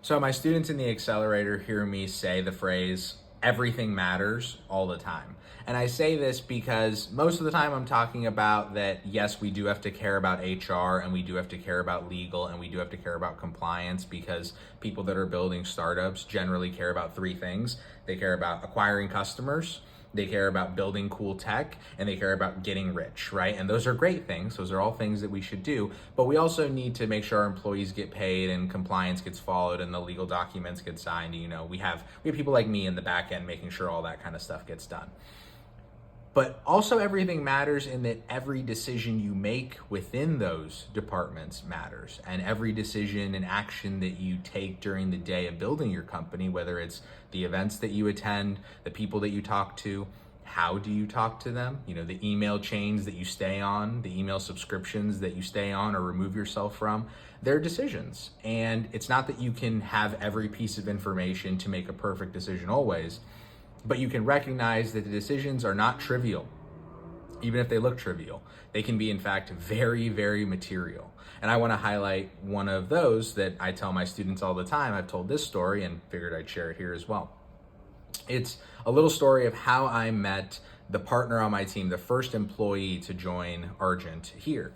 So my students in the accelerator hear me say the phrase, everything matters all the time. And I say this because most of the time I'm talking about that, yes, we do have to care about HR and we do have to care about legal and we do have to care about compliance because people that are building startups generally care about three things. They care about acquiring customers, they care about building cool tech, and they care about getting rich, right? And those are great things. Those are all things that we should do. But we also need to make sure our employees get paid and compliance gets followed and the legal documents get signed. You know, we have people like me in the back end making sure all that kind of stuff gets done. But also everything matters in that every decision you make within those departments matters. And every decision and action that you take during the day of building your company, whether it's the events that you attend, the people that you talk to, how do you talk to them? You know, the email chains that you stay on, the email subscriptions that you stay on or remove yourself from, they're decisions. And it's not that you can have every piece of information to make a perfect decision always, but you can recognize that the decisions are not trivial. Even if they look trivial, they can be in fact very, very material. And I want to highlight one of those that I tell my students all the time. I've told this story and figured I'd share it here as well. It's a little story of how I met the partner on my team, the first employee to join Argent here.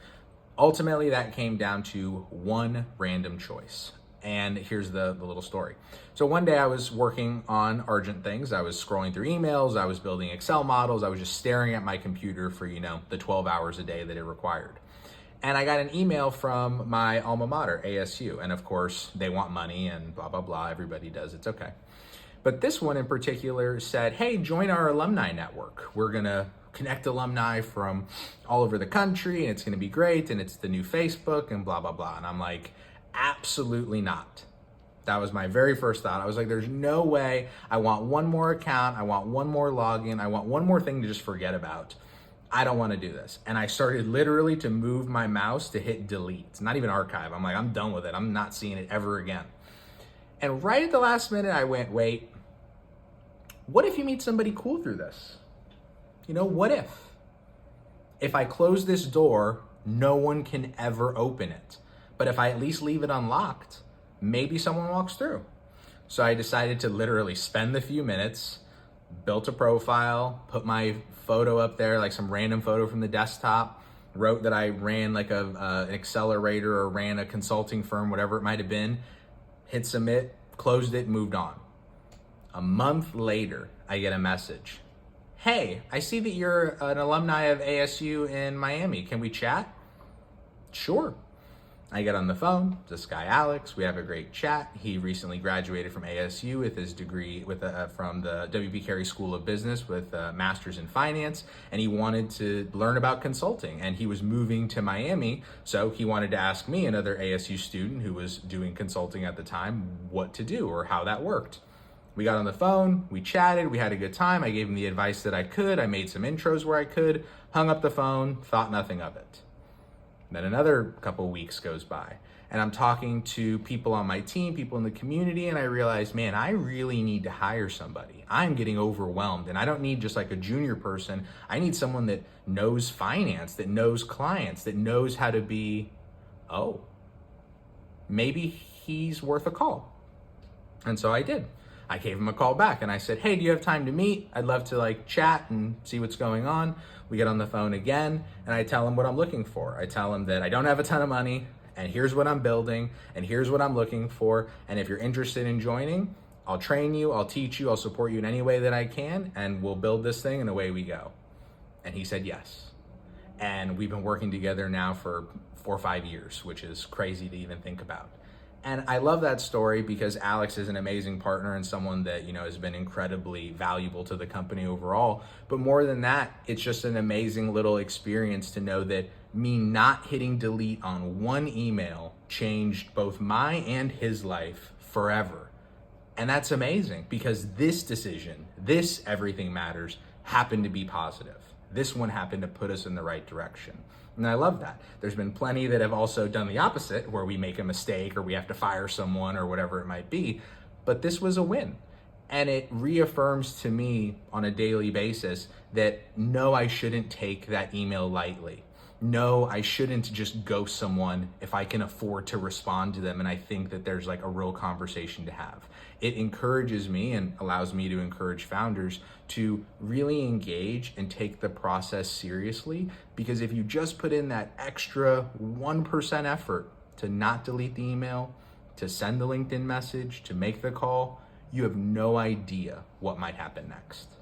Ultimately, that came down to one random choice. And here's the little story. So one day I was working on Argent things. I was scrolling through emails. I was building Excel models. I was just staring at my computer for, the 12 hours a day that it required. And I got an email from my alma mater, ASU. And of course, they want money and blah, blah, blah. Everybody does. It's okay. But this one in particular said, hey, join our alumni network. We're going to connect alumni from all over the country, and it's going to be great. And it's the new Facebook and blah, blah, blah. And I'm like, absolutely not. That was my very first thought. I was like, there's no way. I want one more account. I want one more login. I want one more thing to just forget about. I don't want to do this. And I started literally to move my mouse to hit delete, not even archive. I'm like, I'm done with it. I'm not seeing it ever again. And right at the last minute, I went, wait, what if you meet somebody cool through this? What if I close this door, no one can ever open it? But if I at least leave it unlocked, maybe someone walks through. So I decided to literally spend the few minutes, built a profile, put my photo up there, like some random photo from the desktop, wrote that I ran like an accelerator or ran a consulting firm, whatever it might have been, hit submit, closed it, moved on. A month later, I get a message. Hey, I see that you're an alumni of ASU in Miami. Can we chat? Sure. I get on the phone, this guy Alex, we have a great chat. He recently graduated from ASU with his degree from the W.P. Carey School of Business with a master's in finance, and he wanted to learn about consulting, and he was moving to Miami, so he wanted to ask me, another ASU student who was doing consulting at the time, what to do or how that worked. We got on the phone, we chatted, we had a good time. I gave him the advice that I could. I made some intros where I could, hung up the phone, thought nothing of it. Then another couple of weeks goes by and I'm talking to people on my team, people in the community, and I realize, man, I really need to hire somebody. I'm getting overwhelmed and I don't need just like a junior person. I need someone that knows finance, that knows clients, that knows how to be, maybe he's worth a call. And so I did. I gave him a call back and I said, hey, do you have time to meet? I'd love to chat and see what's going on. We get on the phone again and I tell him what I'm looking for. I tell him that I don't have a ton of money and here's what I'm building and here's what I'm looking for. And if you're interested in joining, I'll train you, I'll teach you, I'll support you in any way that I can, and we'll build this thing and away we go. And he said yes. And we've been working together now for 4 or 5 years, which is crazy to even think about. And I love that story because Alex is an amazing partner and someone that, has been incredibly valuable to the company overall. But more than that, it's just an amazing little experience to know that me not hitting delete on one email changed both my and his life forever. And that's amazing because this decision, this everything matters, happened to be positive. This one happened to put us in the right direction. And I love that. There's been plenty that have also done the opposite, where we make a mistake or we have to fire someone or whatever it might be. But this was a win. And it reaffirms to me on a daily basis that no, I shouldn't take that email lightly. no, I shouldn't just ghost someone if I can afford to respond to them and I think that there's like a real conversation to have. It encourages me and allows me to encourage founders to really engage and take the process seriously, because if you just put in that extra 1% effort to not delete the email, to send the LinkedIn message, to make the call, you have no idea what might happen next.